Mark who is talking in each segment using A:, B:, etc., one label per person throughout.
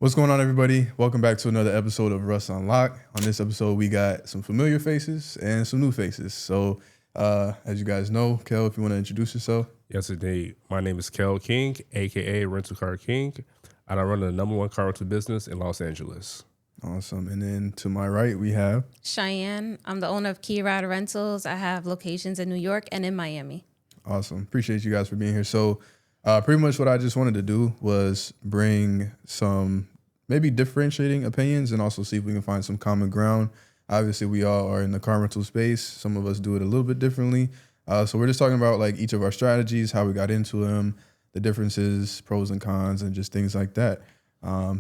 A: What's going on, everybody? Welcome back to another episode of Russ Unlock. On this episode, we got some familiar faces and some new faces. So, as you guys know, Kel, if you want to introduce yourself.
B: Yes, indeed. My name is Kel King, a.k.a. Rental Car King, and I run the number one car rental business in Los Angeles.
A: Awesome. And then to my right, we have
C: Cheyenne. I'm the owner of Key Rider Rentals. I have locations in New York and in Miami.
A: Awesome. Appreciate you guys for being here. So, pretty much what I just wanted to do was bring some maybe differentiating opinions and also see if we can find some common ground. Obviously, we all are in the car rental space. Some of us do it a little bit differently. So we're just talking about like each of our strategies, how we got into them, the differences, pros and cons, and just things like that.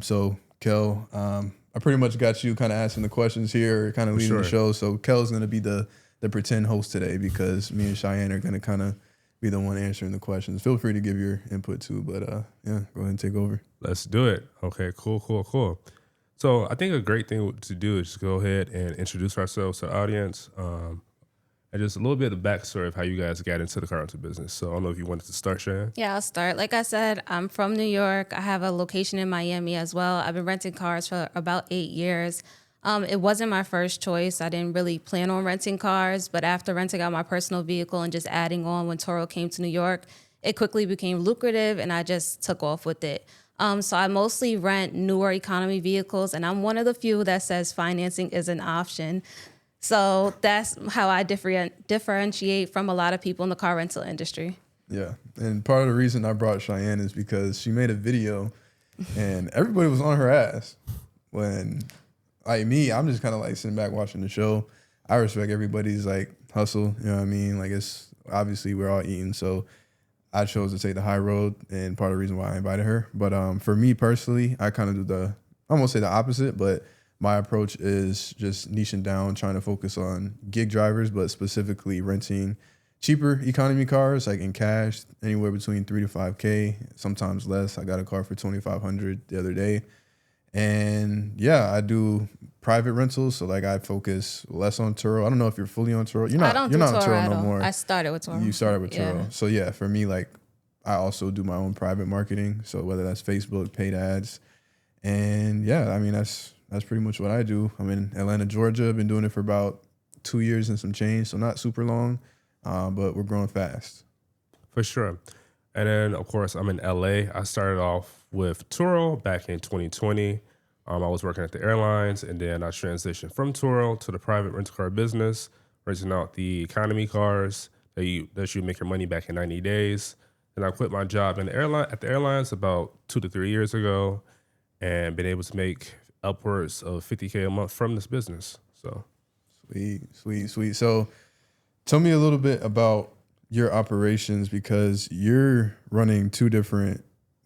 A: So Kel, I pretty much got you kind of asking the questions here, kind of leading the show. So Kel's going to be the pretend host today because me and Cheyenne are going to kind of be the one answering the questions. Feel free to give your input too, but yeah, go ahead and take over.
B: Let's do it. Okay, cool. So I think a great thing to do is just go ahead and introduce ourselves to the audience and just a little bit of the backstory of how you guys got into the car rental business. So I don't know if you wanted to start, Cheyenne.
C: Yeah, I'll start. Like I said, I'm from New York. I have a location in Miami as well. I've been renting cars for about 8 years. It wasn't my first choice. I didn't really plan on renting cars, but after renting out my personal vehicle and just adding on when Toro came to New York, it quickly became lucrative and I just took off with it. So I mostly rent newer economy vehicles, and I'm one of the few that says financing is an option. So that's how I differentiate from a lot of people in the car rental industry.
A: Yeah, and part of the reason I brought Cheyenne is because she made a video and everybody was on her ass when... Like me, I'm just kind of like sitting back watching the show. I respect everybody's like hustle, you know what I mean? Like it's obviously we're all eating, so I chose to take the high road, and part of the reason why I invited her. But for me personally, I kind of do I won't say the opposite, but my approach is just niching down, trying to focus on gig drivers, but specifically renting cheaper economy cars, like in cash, anywhere between $3,000 to $5,000, sometimes less. I got a car for $2,500 the other day. And yeah, I do private rentals. So like I focus less on Turo. I don't know if you're fully on Turo. You're not on Turo no more.
C: I started with Turo.
A: You started with Turo. So yeah, for me, like I also do my own private marketing. So whether that's Facebook, paid ads. And yeah, I mean, that's pretty much what I do. I'm in Atlanta, Georgia. I've been doing it for about 2 years and some change. So not super long, but we're growing fast.
B: For sure. And then, of course, I'm in LA. I started off with Turo back in 2020. I was working at the airlines, and then I transitioned from Turo to the private rental car business, renting out the economy cars that you make your money back in 90 days. And I quit my job at the airlines about 2 to 3 years ago, and been able to make upwards of $50K a month from this business. So
A: Sweet. So tell me a little bit about your operations, because you're running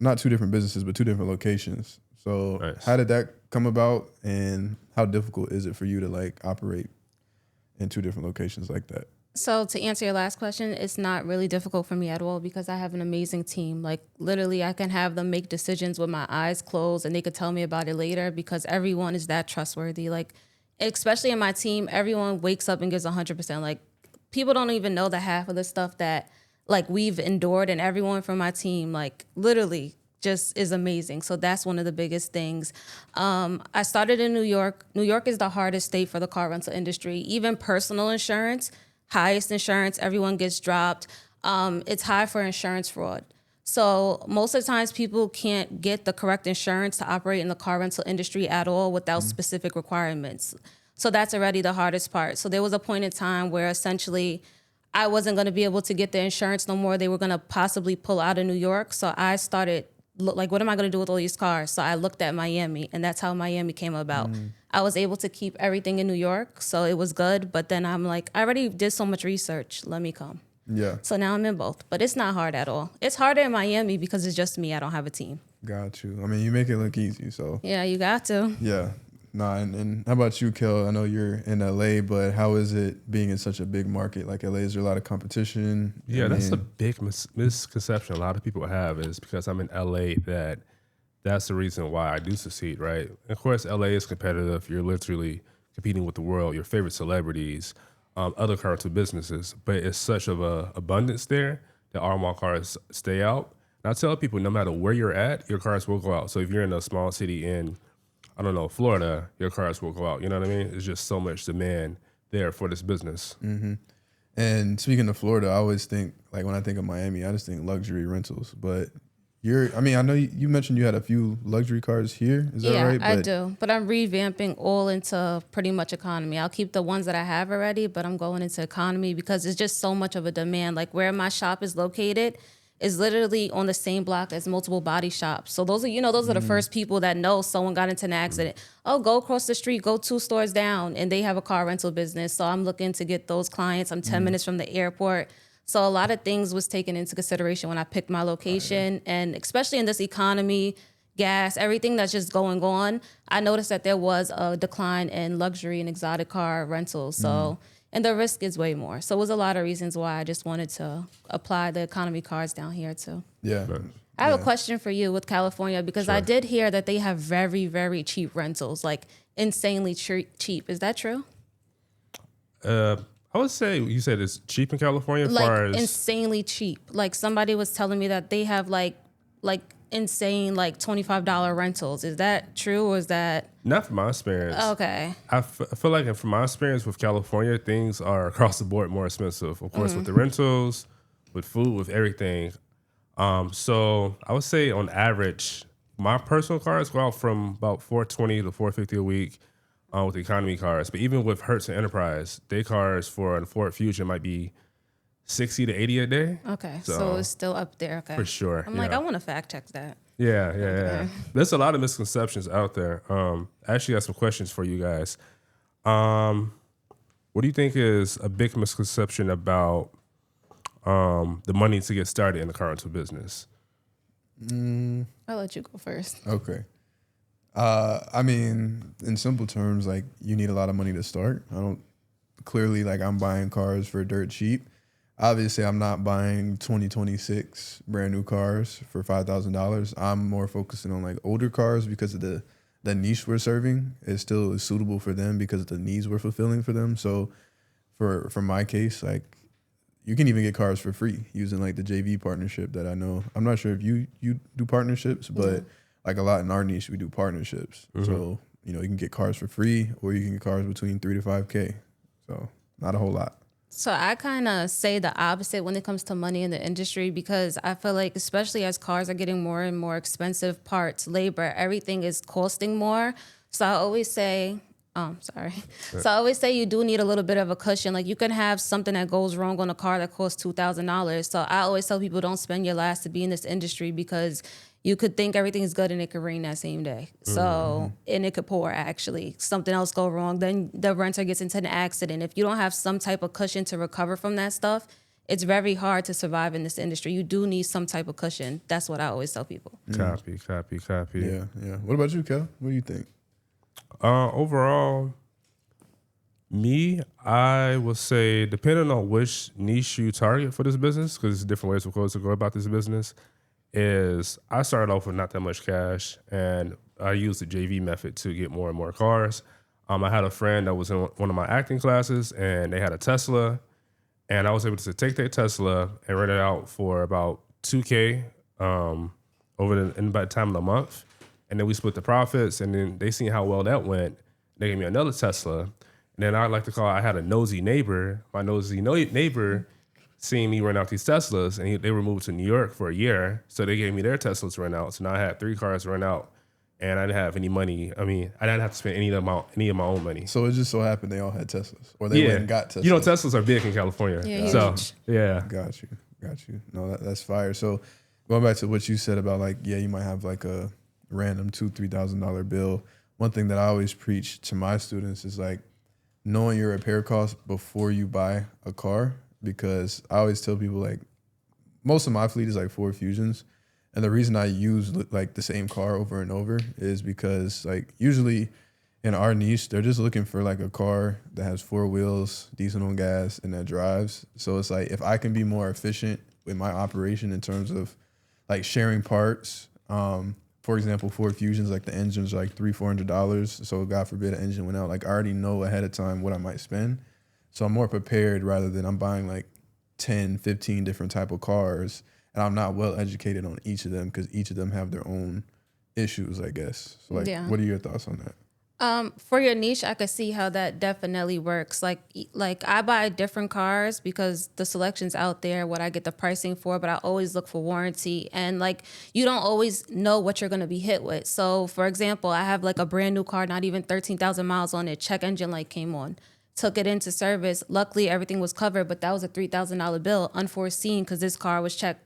A: not two different businesses, but 2 different locations. So nice. How did that come about, and how difficult is it for you to like operate in 2 different locations like that?
C: So to answer your last question, it's not really difficult for me at all because I have an amazing team. Like literally I can have them make decisions with my eyes closed and they could tell me about it later because everyone is that trustworthy. Like especially in my team, everyone wakes up and gives 100%. Like people don't even know the half of the stuff that like we've endured, and everyone from my team like literally just is amazing. So that's one of the biggest things. I started in New York. New York is the hardest state for the car rental industry. Even personal insurance, highest insurance, everyone gets dropped. It's high for insurance fraud. So most of the times people can't get the correct insurance to operate in the car rental industry at all without specific requirements. So that's already the hardest part. So there was a point in time where essentially I wasn't going to be able to get the insurance no more. They were going to possibly pull out of New York. So I started like, what am I going to do with all these cars? So I looked at Miami, and that's how Miami came about. I was able to keep everything in New York, so it was good. But then I'm like, I already did so much research. Let me come.
A: Yeah.
C: So now I'm in both, but it's not hard at all. It's harder in Miami because it's just me. I don't have a team.
A: Got you. I mean, you make it look easy, so.
C: Yeah, you got to.
A: Yeah. Nah, and how about you, Kel? I know you're in LA, but how is it being in such a big market like LA? Is there a lot of competition?
B: Yeah, that's a big misconception a lot of people have, is because I'm in LA that's the reason why I do succeed, right? Of course, LA is competitive. You're literally competing with the world, your favorite celebrities, other car rental businesses, but it's such of a abundance there that our cars stay out And I tell people, no matter where you're at, your cars will go out. So if you're in a small city in, I don't know, Florida, your cars will go out. You know what I mean? There's just so much demand there for this business.
A: And speaking of Florida, I always think, like when I think of Miami, I just think luxury rentals. But I mean, I know you mentioned you had a few luxury cars here. Is that right?
C: I do. But I'm revamping all into pretty much economy. I'll keep the ones that I have already, but I'm going into economy because it's just so much of a demand. Like where my shop is located is literally on the same block as multiple body shops. So those are the first people that know someone got into an accident. Oh, go across the street, go 2 stores down, and they have a car rental business. So I'm looking to get those clients. I'm 10 minutes from the airport. So a lot of things was taken into consideration when I picked my location, and especially in this economy, gas, everything that's just going on, I noticed that there was a decline in luxury and exotic car rentals. So, and the risk is way more. So it was a lot of reasons why I just wanted to apply the economy cars down here too.
A: Yeah.
C: I have a question for you with California because I did hear that they have very, very cheap rentals, like insanely cheap. Is that true?
B: I would say you said it's cheap in California.
C: Like
B: far as
C: insanely cheap. Like somebody was telling me that they have like insane like $25 rentals. Is that true or is that
B: not from my experience?
C: okay?
B: I feel like from my experience with California, things are across the board more expensive. Of course, with the rentals, with food, with everything. So I would say on average, my personal cars go out from about $420 to $450 a week. With the economy cars, but even with Hertz and Enterprise, their cars for a Ford Fusion might be $60 to $80 a day.
C: Okay, so it's still up there. Okay,
B: for sure.
C: I'm like, I want to fact check that.
B: Yeah. There's a lot of misconceptions out there. I actually got some questions for you guys. What do you think is a big misconception about the money to get started in the car rental business?
C: I'll let you go first.
A: Okay. I mean, in simple terms, like you need a lot of money to start. I'm buying cars for dirt cheap. Obviously, I'm not buying 2026 brand new cars for $5,000. I'm more focusing on like older cars because of the niche we're serving is still suitable for them because of the needs we're fulfilling for them. So for my case, like you can even get cars for free using like the JV partnership that I know. I'm not sure if you do partnerships, but like a lot in our niche, we do partnerships. So, you can get cars for free or you can get cars between $3,000 to $5,000. So not a whole lot.
C: So I kind of say the opposite when it comes to money in the industry because I feel like especially as cars are getting more and more expensive, parts, labor, everything is costing more. So I always say, So I always say you do need a little bit of a cushion. Like you can have something that goes wrong on a car that costs $2,000. So I always tell people don't spend your last to be in this industry because you could think everything's good and it could rain that same day. So, and it could pour actually. Something else go wrong, then the renter gets into an accident. If you don't have some type of cushion to recover from that stuff, it's very hard to survive in this industry. You do need some type of cushion. That's what I always tell people.
B: Copy.
A: Yeah. What about you, Kel? What do you think?
B: Overall, I would say depending on which niche you target for this business, because there's different ways, of course, to go about this business, is I started off with not that much cash, and I used the JV method to get more and more cars. I had a friend that was in one of my acting classes, and they had a Tesla, and I was able to take their Tesla and rent it out for about $2,000 in about the time of the month, and then we split the profits, and then they seen how well that went. They gave me another Tesla, and then I had a nosy neighbor. My nosy neighbor seeing me rent out these Teslas, and they were moved to New York for a year, so they gave me their Teslas to rent out. So now I had 3 cars to rent out, and I didn't have any money. I mean, I didn't have to spend any of my own money.
A: So it just so happened they all had Teslas, or they went and got Teslas.
B: Teslas are big in California.
C: Yeah,
B: so yeah,
A: got you. No, that's fire. So going back to what you said about like, you might have like a random $2,000-$3,000 bill. One thing that I always preach to my students is like knowing your repair costs before you buy a car. Because I always tell people like most of my fleet is like Ford Fusions. And the reason I use like the same car over and over is because like usually in our niche, they're just looking for like a car that has 4 wheels, decent on gas, and that drives. So it's like if I can be more efficient with my operation in terms of like sharing parts, for example, Ford Fusions, like the engines are like $300-$400. So God forbid an engine went out, like I already know ahead of time what I might spend. So I'm more prepared rather than I'm buying like 10, 15 different type of cars and I'm not well educated on each of them because each of them have their own issues, I guess. So like, what are your thoughts on that?
C: For your niche, I could see how that definitely works. Like I buy different cars because the selection's out there, what I get the pricing for, but I always look for warranty. And like, you don't always know what you're going to be hit with. So for example, I have like a brand new car, not even 13,000 miles on it. Check engine light came on. Took it into service. Luckily, everything was covered, but that was a $3,000 bill, unforeseen, because this car was checked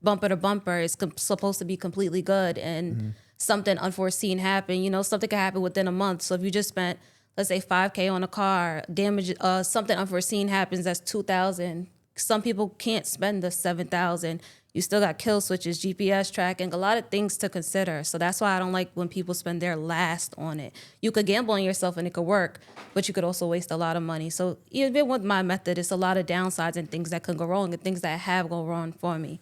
C: bumper to bumper. It's supposed to be completely good, and something unforeseen happened. You know, something could happen within a month. So if you just spent, let's say, $5,000 on a car, damage, something unforeseen happens, that's $2,000. Some people can't spend the $7,000. You still got kill switches, GPS tracking, a lot of things to consider. So that's why I don't like when people spend their last on it. You could gamble on yourself and it could work, but you could also waste a lot of money. So even with my method, it's a lot of downsides and things that could go wrong and things that have gone wrong for me.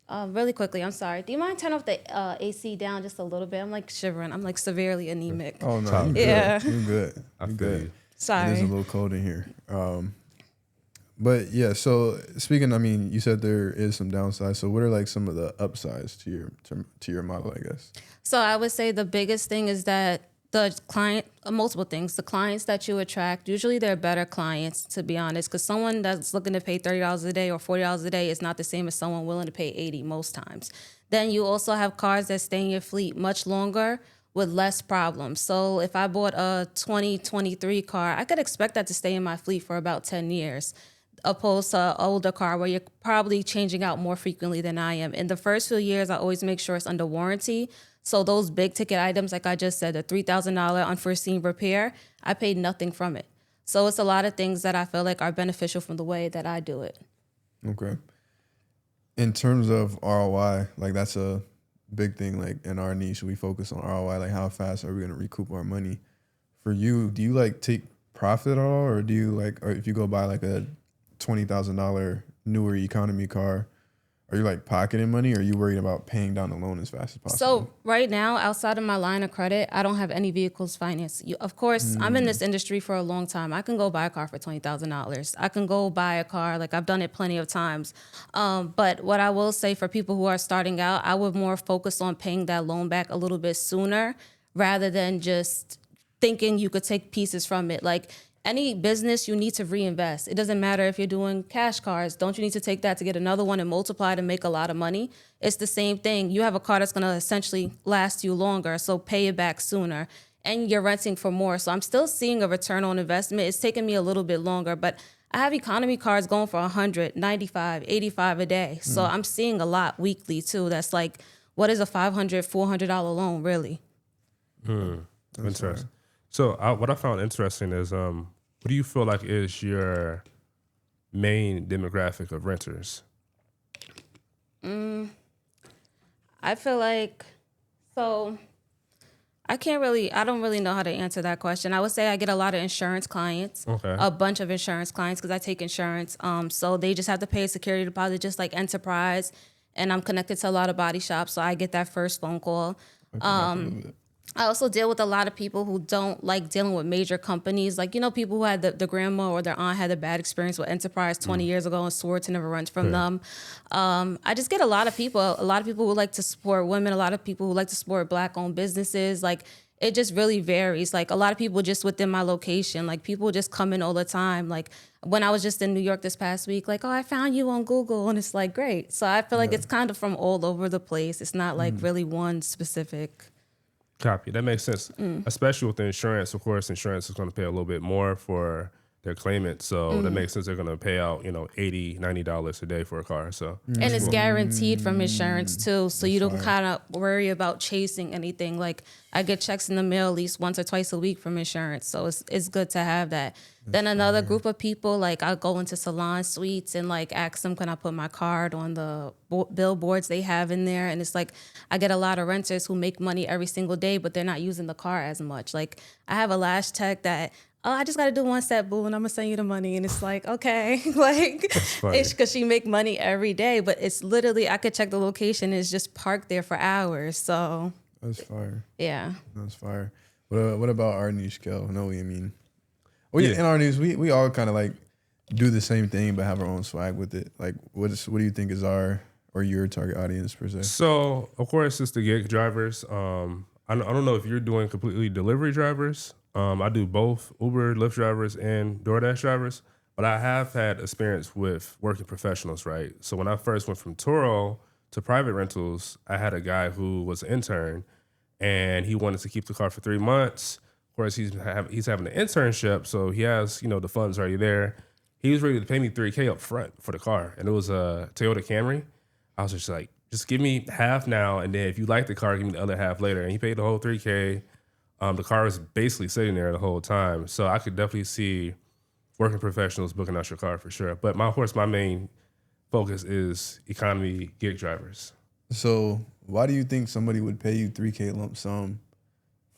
C: Really quickly, I'm sorry. Do you mind turn off the AC down just a little bit? I'm like shivering. I'm like severely anemic.
A: Oh no, you're
C: Yeah.
A: good. You're good. You're good.
C: Sorry.
A: It is a little cold in here. But yeah, so speaking, I mean, you said there is some downsides. So what are like some of the upsides to your model, I guess?
C: So I would say the biggest thing is that the client, multiple things. The clients that you attract, usually they're better clients, to be honest, because someone that's looking to pay $30 a day or $40 a day is not the same as someone willing to pay $80 most times. Then you also have cars that stay in your fleet much longer with less problems. So if I bought a 2023 car, I could expect that to stay in my fleet for about 10 years. Opposed to an older car where you're probably changing out more frequently than I am. In the first few years, I always make sure it's under warranty. So those big ticket items, like I just said, the $3,000 unforeseen repair, I paid nothing from it. So it's a lot of things that I feel like are beneficial from the way that I do it.
A: Okay. In terms of ROI, like that's a big thing. Like in our niche, we focus on ROI. Like how fast are we going to recoup our money? For you, do you like take profit at all, or do you like, or if you go buy like a $20,000 newer economy car, are you like pocketing money, or are you worried about paying down the loan as fast as possible?
C: So right now, outside of my line of credit, I don't have any vehicles financed. Of course, I'm in this industry for a long time. I can go buy a car for $20,000. I can go buy a car, like I've done it plenty of times. But what I will say for people who are starting out, I would more focus on paying that loan back a little bit sooner rather than just thinking you could take pieces from it. Like any business, you need to reinvest. It doesn't matter if you're doing cash cars. Don't you need to take that to get another one and multiply to make a lot of money? It's the same thing. You have a car that's going to essentially last you longer, so pay it back sooner. And you're renting for more. So I'm still seeing a return on investment. It's taking me a little bit longer, but I have economy cars going for $100, $95, $85 a day. So I'm seeing a lot weekly too. That's like, what is a $500, $400 loan really?
B: Interesting. So what I found interesting is, what do you feel like is your main demographic of renters?
C: I feel like, so I don't really know how to answer that question. I would say I get a lot of insurance clients, a bunch of insurance clients because I take insurance. So they just have to pay a security deposit just like Enterprise. And I'm connected to a lot of body shops, so I get that first phone call. I also deal with a lot of people who don't like dealing with major companies. Like, you know, people who had the grandma or their aunt had a bad experience with Enterprise 20 years ago and swore to never rent from them. I just get a lot of people who like to support women, a lot of people who like to support Black-owned businesses. Like, it just really varies. Like, a lot of people just within my location, like, people just come in all the time. Like, when I was just in New York this past week, like, oh, I found you on Google. And it's like, great. So I feel like it's kind of from all over the place. It's not like really one specific.
B: Copy. That makes sense. Especially with the insurance. Of course, insurance is going to pay a little bit more for their claimant. So that makes sense. They're going to pay out, $80, $90 a day for a car. So
C: and it's guaranteed from insurance too. So you don't kind of worry about chasing anything. Like, I get checks in the mail at least once or twice a week from insurance. So it's good to have that. Then another group of people, like, I'll go into salon suites and like ask them, can I put my card on the billboards they have in there? And it's like, I get a lot of renters who make money every single day, but they're not using the car as much. Like, I have a lash tech that, oh, I just got to do one step, boo, and I'm going to send you the money. And it's like, okay, like, it's because she make money every day, but it's literally, I could check the location, it's just parked there for hours. So
A: that's fire.
C: Yeah.
A: That's fire. What about our niche, Kel? I know what you mean. Well, yeah, in our niche, we all kind of like do the same thing, but have our own swag with it. Like, what do you think is our or your target audience per se?
B: So, of course, it's the gig drivers. I don't know if you're doing completely delivery drivers. I do both Uber, Lyft drivers, and DoorDash drivers. But I have had experience with working professionals, right? So when I first went from Turo to private rentals, I had a guy who was an intern, and he wanted to keep the car for 3 months. Of course, he's having an internship, so he has the funds already there. He was ready to pay me $3K up front for the car, and it was a Toyota Camry. I was just like, just give me half now, and then if you like the car, give me the other half later. And he paid the whole $3K. The car was basically sitting there the whole time, so I could definitely see working professionals booking out your car for sure. But my main focus is economy gig drivers.
A: So why do you think somebody would pay you $3K lump sum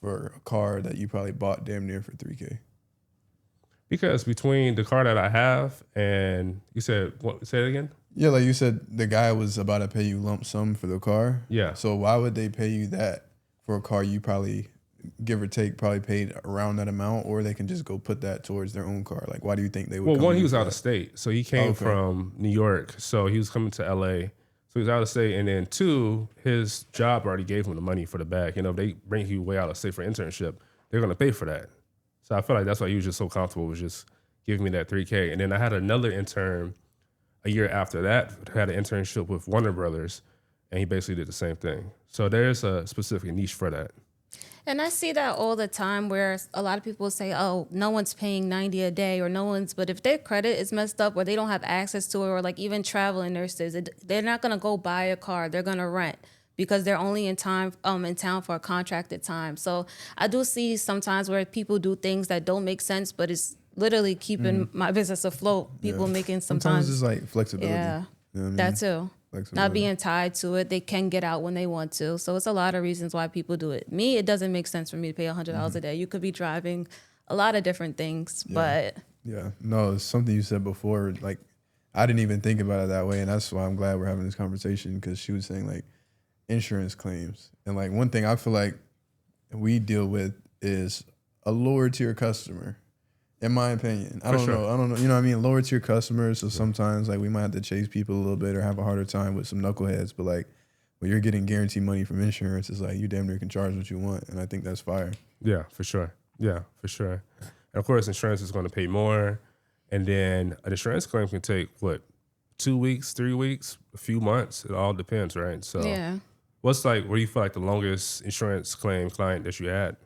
A: for a car that you probably bought damn near for $3K?
B: Because between the car that I have and you said, what? Say it again?
A: Yeah, like you said, the guy was about to pay you lump sum for the car.
B: Yeah.
A: So why would they pay you that for a car you probably, give or take, probably paid around that amount, or they can just go put that towards their own car? Like, why do you think they would?
B: Well, one, he was out of state, so he came from New York, so he was coming to LA. So he was out of state, and then two, his job already gave him the money for the bag. If they bring you way out of state for internship, they're gonna pay for that. So I feel like that's why he was just so comfortable with just giving me that $3K. And then I had another intern a year after that, had an internship with Warner Brothers, and he basically did the same thing. So there's a specific niche for that.
C: And I see that all the time where a lot of people say, oh, no one's paying $90 a day or no one's, but if their credit is messed up or they don't have access to it, or like even traveling nurses, they're not going to go buy a car. They're going to rent because they're only in town for a contracted time. So I do see sometimes where people do things that don't make sense, but it's literally keeping my business afloat. People making
A: sometimes it's like flexibility.
C: Yeah,
A: you know what I mean?
C: that too. Not being tied to it. They can get out when they want to. So it's a lot of reasons why people do it. Me, it doesn't make sense for me to pay $100 a day. You could be driving a lot of different things, but...
A: Yeah, no, it's something you said before. Like, I didn't even think about it that way, and that's why I'm glad we're having this conversation, because she was saying, like, insurance claims. And, like, one thing I feel like we deal with is a lower tier customer. In my opinion, I don't know. You know what I mean? Lower tier customers. So sometimes like we might have to chase people a little bit or have a harder time with some knuckleheads. But like when you're getting guaranteed money from insurance, it's like you damn near can charge what you want. And I think that's fire.
B: Yeah, for sure. Yeah, for sure. And of course, insurance is going to pay more. And then an insurance claim can take 2 weeks, 3 weeks, a few months. It all depends, right? So
C: yeah.
B: Where do you feel like the longest insurance claim client that you had?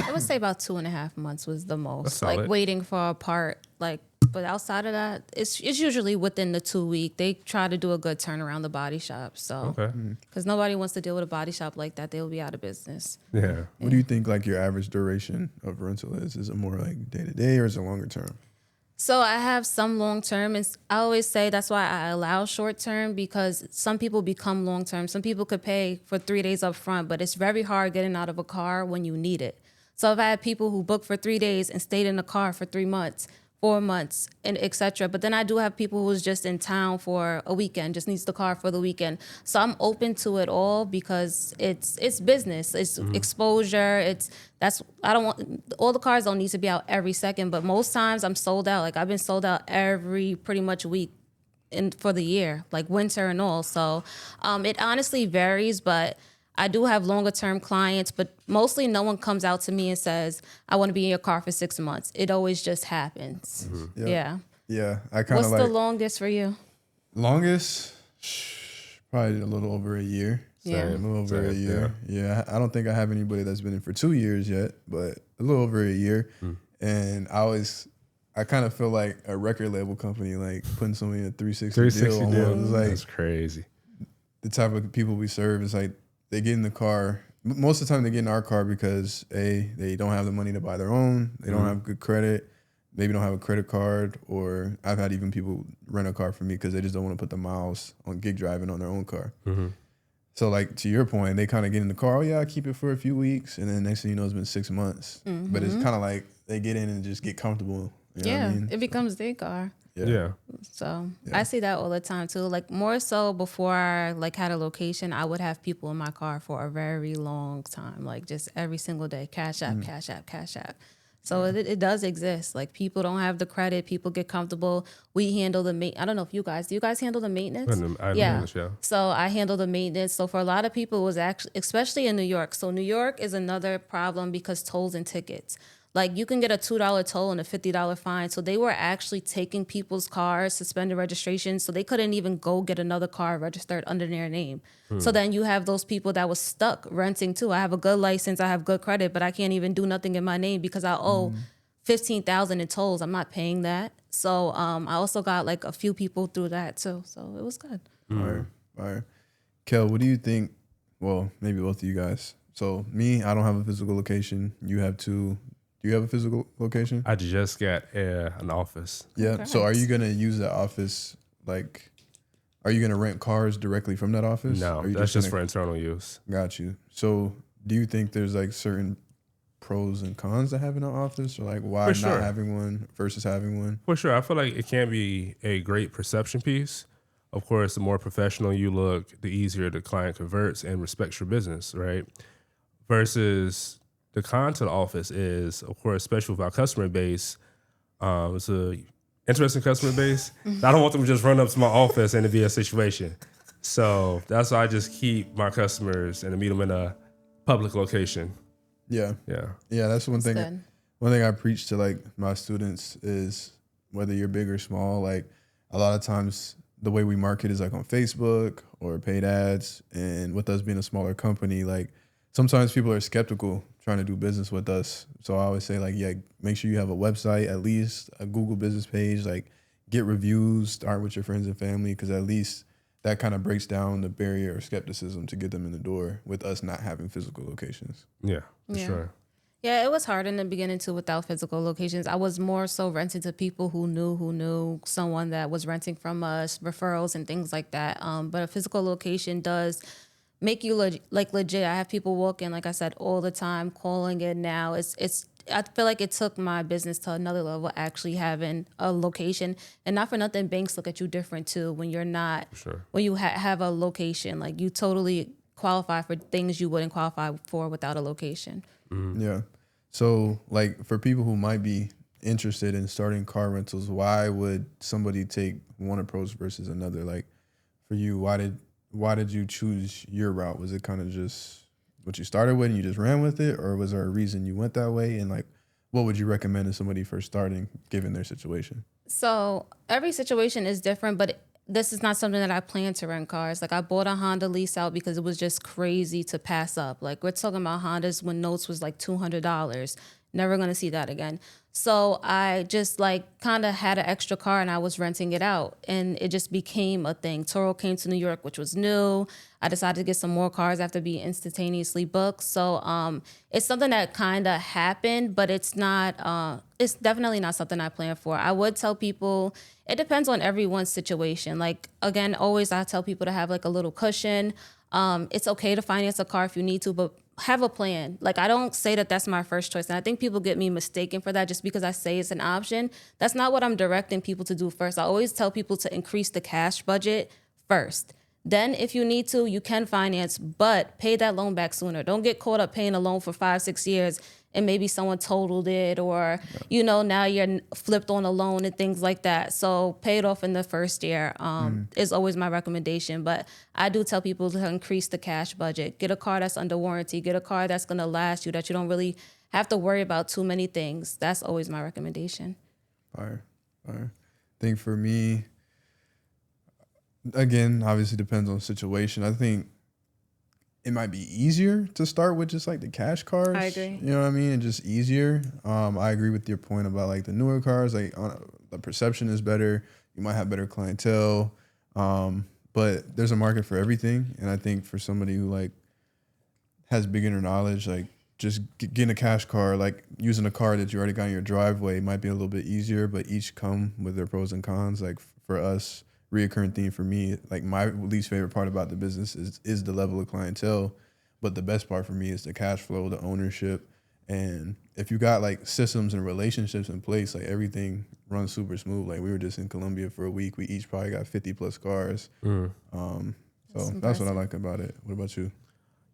C: I would say about 2.5 months was the most.
B: Like
C: waiting for a part. But outside of that, it's usually within the 2 week. They try to do a good turnaround the body shop. So, because nobody wants to deal with a body shop like that, they'll be out of business.
B: Yeah.
A: What do you think like your average duration of rental is? Is it more like day to day or is it longer term?
C: So I have some long term, and I always say that's why I allow short term, because some people become long term. Some people could pay for 3 days up front, but it's very hard getting out of a car when you need it. So I've had people who booked for 3 days and stayed in the car for 3 months, 4 months, and etc. But then I do have people who's just in town for a weekend, just needs the car for the weekend. So I'm open to it all because it's business, it's exposure. I don't want, all the cars don't need to be out every second, but most times I'm sold out. Like I've been sold out every pretty much week for the year, like winter and all. So it honestly varies, but I do have longer term clients, but mostly no one comes out to me and says, I want to be in your car for 6 months. It always just happens.
A: Mm-hmm.
C: Yeah.
A: Yeah. I kind of
C: What's the longest for you?
A: Longest? Probably a little over a year.
C: Yeah.
A: A little over a year. Yeah. I don't think I have anybody that's been in for 2 years yet, but a little over a year. And I kind of feel like a record label company, like putting somebody in a 360 deal. Almost. Like,
B: that's crazy.
A: The type of people we serve is like, they get in the car. Most of the time they get in our car because they don't have the money to buy their own. They don't have good credit. Maybe don't have a credit card. Or I've had even people rent a car from me because they just don't want to put the miles on gig driving on their own car. So like to your point, they kind of get in the car. Oh yeah, I keep it for a few weeks, and then next thing you know, it's been 6 months. But it's kind of like they get in and just get comfortable. You know what I mean?
C: It becomes their car.
B: Yeah.
C: So I see that all the time too. Like more so before I had a location, I would have people in my car for a very long time, like just every single day, cash app, cash app, cash app. So it does exist. Like people don't have the credit. People get comfortable. We handle the I don't know if you guys, do you guys handle the maintenance?
B: Yeah.
C: So I handle the maintenance. So for a lot of people, it was actually, especially in New York. So New York is another problem because tolls and tickets. Like you can get a $2 toll and a $50 fine. So they were actually taking people's cars, suspended registration. So they couldn't even go get another car registered under their name. So then you have those people that was stuck renting too. I have a good license, I have good credit, but I can't even do nothing in my name because I owe $15,000 in tolls. I'm not paying that. So I also got like a few people through that too. So it was good.
A: All right. Kel, what do you think? Well, maybe both of you guys. So me, I don't have a physical location. You have two. Do you have a physical location?
B: I just got an office.
A: Yeah.
C: Correct.
A: So are you going to use that office? Like, are you going to rent cars directly from that office?
B: No,
A: Or are you
B: that's just
A: gonna-
B: for internal use.
A: Got you. So do you think there's like certain pros and cons to having an office, or like why
B: For
A: not
B: sure.
A: having one versus having one?
B: For sure. I feel like it can be a great perception piece. Of course, the more professional you look, the easier the client converts and respects your business, right? Versus the con to the office is, of course, especially with our customer base, it's a interesting customer base. I don't want them to just run up to my office and it be a situation. So that's why I just keep my customers and meet them in a public location.
A: Yeah.
B: Yeah.
A: Yeah. That's one thing.
C: Good.
A: One thing I preach to like my students is whether you're big or small, like a lot of times the way we market is like on Facebook or paid ads. And with us being a smaller company, like sometimes people are skeptical trying to do business with us. So I always say like, yeah, make sure you have a website, at least a Google business page, like get reviews, start with your friends and family. Cause at least that kind of breaks down the barrier of skepticism to get them in the door with us not having physical locations.
B: Yeah, for
C: Yeah.
B: sure.
C: Yeah, it was hard in the beginning too without physical locations. I was more so renting to people who knew someone that was renting from us, referrals and things like that. But a physical location does make you legit. I have people walking, like I said, all the time, calling it now. It's. I feel like it took my business to another level, actually having a location. And not for nothing, banks look at you different too when you're not,
B: Sure.
C: when you have a location. Like you totally qualify for things you wouldn't qualify for without a location.
A: Yeah. So, like, for people who might be interested in starting car rentals, why would somebody take one approach versus another? Like, for you, why did you choose your route? Was it kind of just what you started with and you just ran with it, or was there a reason you went that way? And like, what would you recommend to somebody first starting, given their situation?
C: So every situation is different, but this is not something that I plan to rent cars. Like I bought a Honda lease out because it was just crazy to pass up. Like we're talking about Hondas when notes was like $200. Never gonna see that again. So I just like kind of had an extra car and I was renting it out, and it just became a thing. Toro came to New York, which was new. I decided to get some more cars after being instantaneously booked. So it's something that kind of happened, but it's not. It's definitely not something I planned for. I would tell people it depends on everyone's situation. Like again, always I tell people to have like a little cushion. It's okay to finance a car if you need to, but have a plan. Like I don't say that that's my first choice. And I think people get me mistaken for that just because I say it's an option. That's not what I'm directing people to do first. I always tell people to increase the cash budget first. Then if you need to, you can finance, but pay that loan back sooner. Don't get caught up paying a loan for 5-6 years and maybe someone totaled it, or, you know, now you're flipped on a loan and things like that. So pay it off in the first year is always my recommendation. But I do tell people to increase the cash budget. Get a car that's under warranty. Get a car that's going to last you, that you don't really have to worry about too many things. That's always my recommendation.
A: Fire. I think for me, again, obviously depends on the situation. I think it might be easier to start with just like the cash cars.
C: I agree.
A: You know what I mean? And just easier. I agree with your point about like the newer cars. Like the perception is better. You might have better clientele. But there's a market for everything. And I think for somebody who like has beginner knowledge, like just getting a cash car, like using a car that you already got in your driveway might be a little bit easier, but each come with their pros and cons. Like for us, reoccurring theme for me, like my least favorite part about the business is the level of clientele, but the best part for me is the cash flow, the ownership. And if you got like systems and relationships in place, like everything runs super smooth. Like we were just in Colombia for a week. We each probably got 50 plus cars. So that's what I like about it. What about you?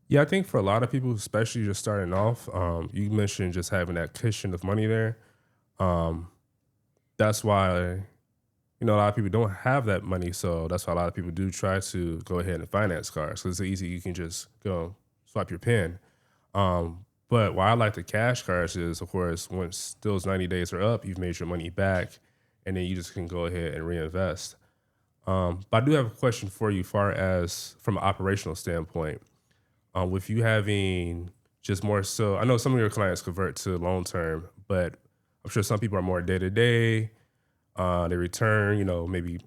B: Yeah, I think for a lot of people, especially just starting off, you mentioned just having that cushion of money there. Um, that's why a lot of people don't have that money. So that's why a lot of people do try to go ahead and finance cars. So it's easy. You can just go swipe your pen. But why I like the cash cars is, of course, once those 90 days are up, you've made your money back, and then you just can go ahead and reinvest. But I do have a question for you, far as from an operational standpoint. With you having just more so, I know some of your clients convert to long term, but I'm sure some people are more day to day. They return, maybe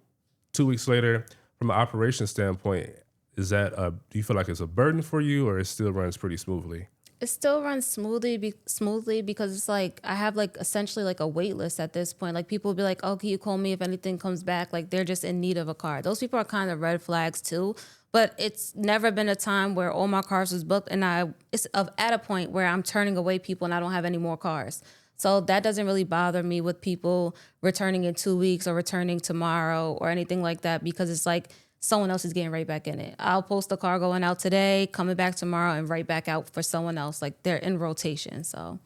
B: 2 weeks later. From an operation standpoint, do you feel like it's a burden for you, or it still runs pretty smoothly?
C: It still runs smoothly because it's like I have like essentially like a wait list at this point. Like people will be like, "Oh, can you call me if anything comes back?" Like they're just in need of a car. Those people are kind of red flags too. But it's never been a time where all my cars was booked, and it's at a point where I'm turning away people and I don't have any more cars. So that doesn't really bother me with people returning in 2 weeks or returning tomorrow or anything like that, because it's like someone else is getting right back in it. I'll post a car going out today, coming back tomorrow, and right back out for someone else. Like they're in rotation. So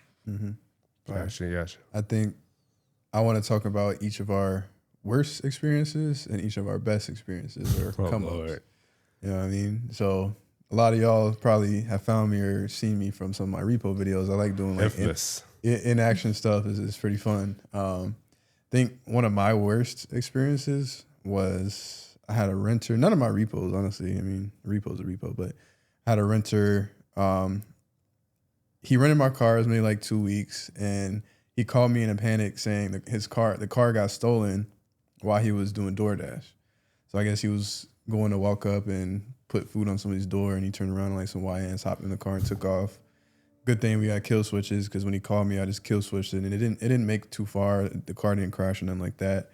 B: Gotcha.
A: I think I want to talk about each of our worst experiences and each of our best experiences or come ups. You know what I mean? So a lot of y'all probably have found me or seen me from some of my repo videos. I like doing like in action stuff. Is pretty fun. I think one of my worst experiences was I had a renter. None of my repos, honestly. I mean, repo's a repo, but I had a renter. He rented my car. It was maybe like 2 weeks, and he called me in a panic saying that the car got stolen while he was doing DoorDash. So I guess he was going to walk up and put food on somebody's door, and he turned around and like some YNs hopped in the car and took off. Good thing we got kill switches, because when he called me, I just kill switched it, and it didn't make too far. The car didn't crash or nothing like that.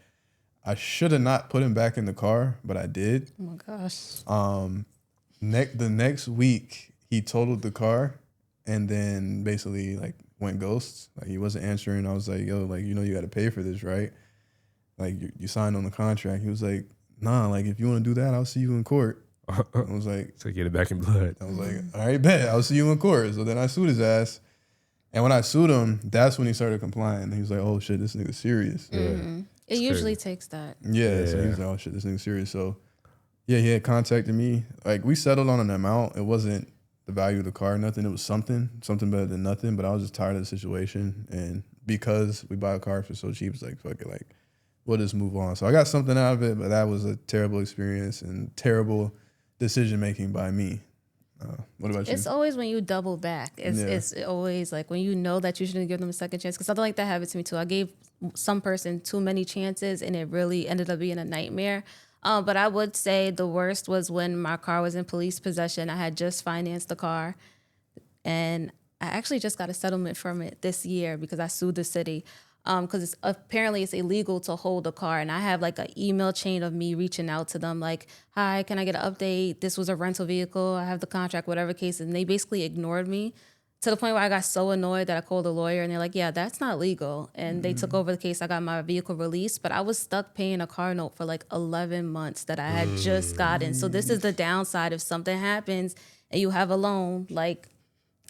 A: I should have not put him back in the car, but I did.
C: oh my gosh.
A: The next week he totaled the car, and then basically like went ghosts. Like he wasn't answering. I was like, yo, like you got to pay for this, right? Like you signed on the contract. He was like, nah, like if you want to do that, I'll see you in court. I was like,
B: to get it back in blood.
A: I was like, all right, bet. I'll see you in court. So then I sued his ass. And when I sued him, that's when he started complying. He was like, oh shit, this nigga's serious.
C: Mm-hmm. It usually takes that.
A: Yeah. So he was like, oh shit, this nigga's serious. So yeah, he had contacted me. Like we settled on an amount. It wasn't the value of the car, nothing. It was something better than nothing. But I was just tired of the situation. And because we buy a car for so cheap, it's like, fuck it, like we'll just move on. So I got something out of it, but that was a terrible experience and terrible decision making by me. What about you?
C: It's always when you double back. It's always like when you know that you shouldn't give them a second chance. Because something like that happened to me too. I gave some person too many chances, and it really ended up being a nightmare. But I would say the worst was when my car was in police possession. I had just financed the car, and I actually just got a settlement from it this year because I sued the city. Because apparently it's illegal to hold a car, and I have like an email chain of me reaching out to them like, hi, can I get an update? This was a rental vehicle. I have the contract, whatever case. And they basically ignored me to the point where I got so annoyed that I called a lawyer, and they're like, yeah, that's not legal. And they took over the case. I got my vehicle released, but I was stuck paying a car note for like 11 months that I had just gotten. So this is the downside. If something happens and you have a loan, like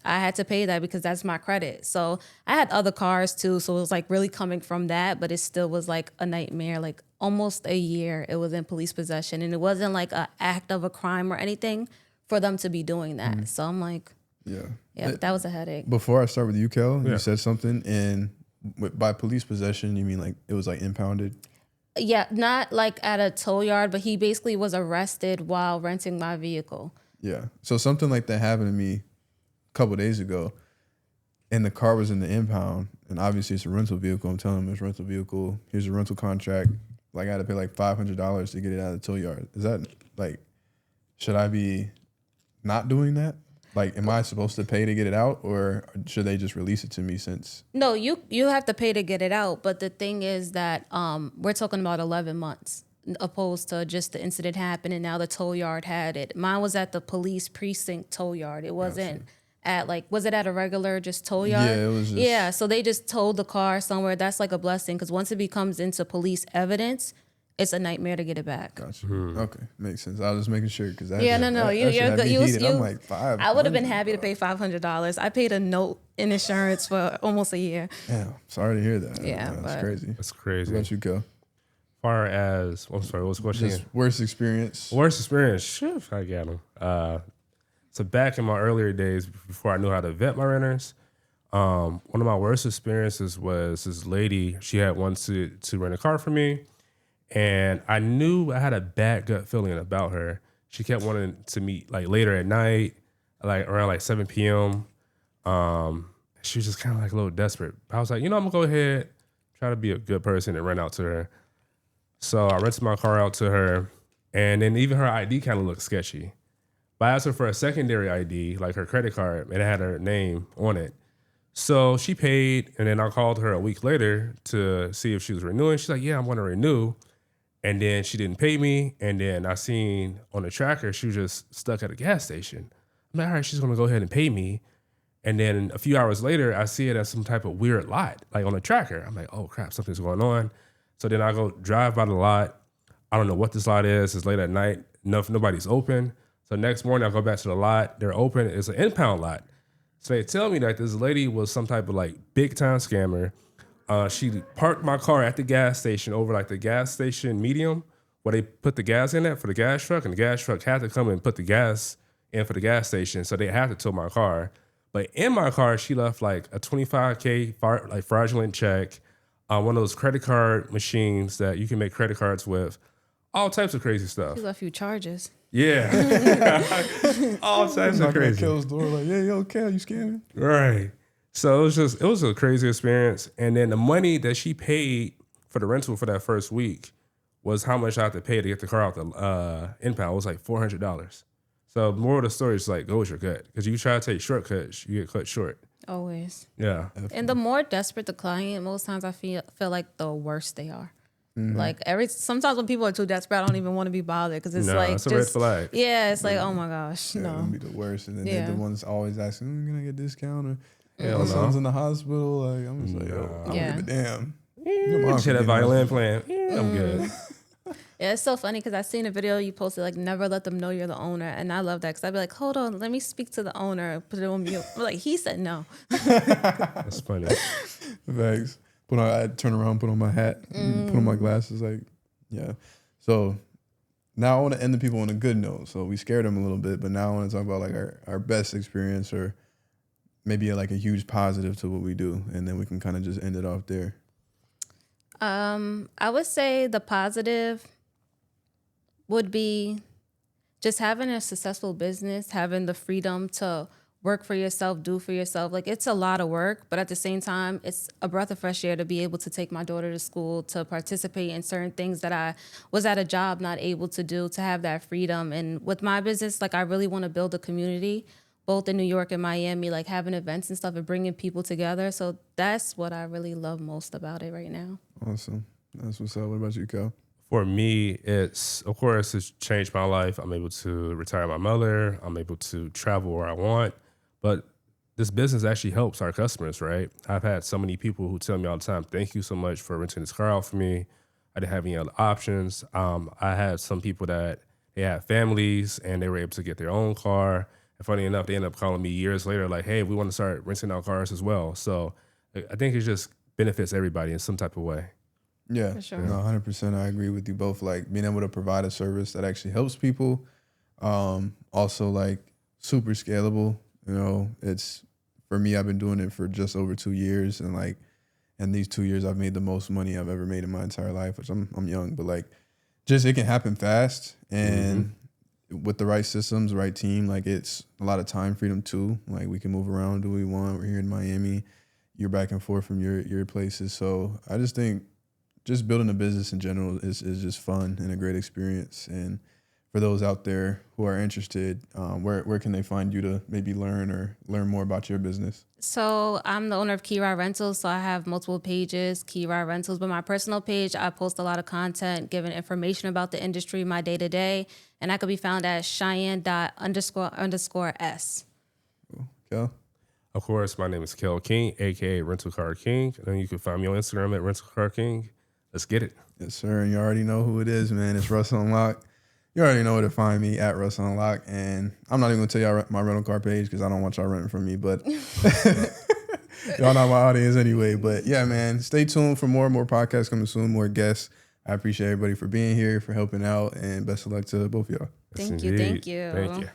C: I had to pay that because that's my credit. So I had other cars too. So it was like really coming from that, but it still was like a nightmare. Like almost a year it was in police possession, and it wasn't like an act of a crime or anything for them to be doing that. So I'm like, yeah, that was a headache.
A: Before I start with you, Kel, you said something, and by police possession, you mean like it was like impounded?
C: Yeah, not like at a tow yard, but he basically was arrested while renting my vehicle.
A: Yeah. So something like that happened to me couple of days ago, and the car was in the impound, and obviously it's a rental vehicle. I'm telling him it's a rental vehicle. Here's a rental contract. Like I had to pay like $500 to get it out of the tow yard. Is that like, should I be not doing that? Like, am I supposed to pay to get it out, or should they just release it to me since?
C: No, you have to pay to get it out. But the thing is that we're talking about 11 months opposed to just the incident happened and now the tow yard had it. Mine was at the police precinct tow yard. It wasn't at like, was it at a regular just tow yard?
A: Yeah, it was just...
C: Yeah, so they just towed the car somewhere. That's like a blessing, because once it becomes into police evidence, it's a nightmare to get it back.
A: Gotcha. Okay, makes sense. I was just making sure because
C: No. You're good. I'm like, I would have been happy to pay $500. I paid a note in insurance for almost a year.
A: Damn, sorry to hear that.
C: Yeah,
A: that's crazy.
B: That's crazy.
A: What about you, Kel?
B: Far as, I'm sorry, what was the question?
A: Just worst experience.
B: Worst experience. Shit, I got them. So back in my earlier days, before I knew how to vet my renters, one of my worst experiences was this lady. She had wanted to rent a car for me, and I knew I had a bad gut feeling about her. She kept wanting to meet like later at night, like around like 7 p.m. She was just kind of like a little desperate. I was like, I'm gonna go ahead, try to be a good person and rent out to her. So I rented my car out to her, and then even her ID kind of looked sketchy. But I asked her for a secondary ID, like her credit card, and it had her name on it. So she paid, and then I called her a week later to see if she was renewing. She's like, yeah, I'm going to renew. And then she didn't pay me, and then I seen on the tracker, she was just stuck at a gas station. I'm like, all right, she's going to go ahead and pay me. And then a few hours later, I see it as some type of weird lot, like on the tracker. I'm like, oh, crap, something's going on. So then I go drive by the lot. I don't know what this lot is. It's late at night. Nobody's open. So next morning, I go back to the lot. They're open. It's an impound lot. So they tell me that this lady was some type of like big time scammer. She parked my car at the gas station over like the gas station medium where they put the gas in it for the gas truck. And the gas truck had to come and put the gas in for the gas station. So they had to tow my car. But in my car, she left like a $25K like fraudulent check. One of those credit card machines that you can make credit cards with, all types of crazy stuff.
C: She left you charges.
B: Yeah. All types of crazy.
A: Kel's door like, yeah, yo, Kel, you scamming?
B: Right. So it was a crazy experience. And then the money that she paid for the rental for that first week was how much I had to pay to get the car out the impound. It was like $400. So the moral of the story is like, go with your gut. Because you try to take shortcuts, you get cut short.
C: Always.
B: Yeah.
C: And the more desperate the client, most times I feel like the worse they are. Mm-hmm. Like sometimes when people are too desperate, I don't even want to be bothered because it's like
B: it's a red flag.
C: Yeah, it's like, oh my gosh,
A: yeah,
C: no.
A: It'll be the worst, and then they're the ones always asking, "Can I get a discount?" Or
B: my
A: son's in the hospital. Like I'm just like, yo, I don't give a damn.
B: You should have violin playing. Yeah, I'm good.
C: Yeah, it's so funny because I seen a video you posted like never let them know you're the owner, and I love that because I'd be like, hold on, let me speak to the owner, put it on mute. Like he said no.
B: That's funny.
A: Thanks. I turn around, put on my hat, put on my glasses, like, yeah. So now I want to end the people on a good note. So we scared them a little bit, but now I want to talk about like our best experience or maybe like a huge positive to what we do, and then we can kind of just end it off there.
C: I would say the positive would be just having a successful business, having the freedom to work for yourself, do for yourself. Like it's a lot of work, but at the same time, it's a breath of fresh air to be able to take my daughter to school, to participate in certain things that I was at a job not able to do, to have that freedom. And with my business, like I really want to build a community, both in New York and Miami, like having events and stuff and bringing people together. So that's what I really love most about it right now.
A: Awesome. That's what's up. What about you, Kel?
B: For me, it's changed my life. I'm able to retire my mother. I'm able to travel where I want. But this business actually helps our customers, right? I've had so many people who tell me all the time, thank you so much for renting this car out for me. I didn't have any other options. I had some people that they had families and they were able to get their own car. And funny enough, they ended up calling me years later like, hey, we want to start renting out cars as well. So I think it just benefits everybody in some type of way.
A: Yeah,
C: for sure.
A: No, 100%. I agree with you both. Like being able to provide a service that actually helps people. Also like super scalable. You know, it's for me, I've been doing it for just over 2 years. And like, in these 2 years, I've made the most money I've ever made in my entire life, which I'm young, but like just, it can happen fast. And with the right systems, right team, like it's a lot of time freedom too. Like we can move around, do what we want. We're here in Miami. You're back and forth from your places. So I just think just building a business in general is just fun and a great experience. And for those out there who are interested, where can they find you to maybe learn more about your business? So
C: I'm the owner of Key Ride Rentals, so I have multiple pages, Key Ride Rentals. But my personal page, I post a lot of content, giving information about the industry, my day-to-day, and I could be found at Cheyenne.__S.
A: Cool. Kel?
B: Of course, my name is Kel King, a.k.a. Rental Car King. And then you can find me on Instagram at Rental Car King. Let's get it.
A: Yes, sir. And you already know who it is, man. It's Russ Unlock. You already know where to find me at Russ Unlock. And I'm not even going to tell y'all my rental car page because I don't want y'all renting from me. But y'all not my audience anyway. But yeah, man, stay tuned for more and more podcasts coming soon, more guests. I appreciate everybody for being here, for helping out. And best of luck to both of y'all.
C: Thank
B: Yes,
C: you.
B: indeed.
C: Thank you.
B: Thank you.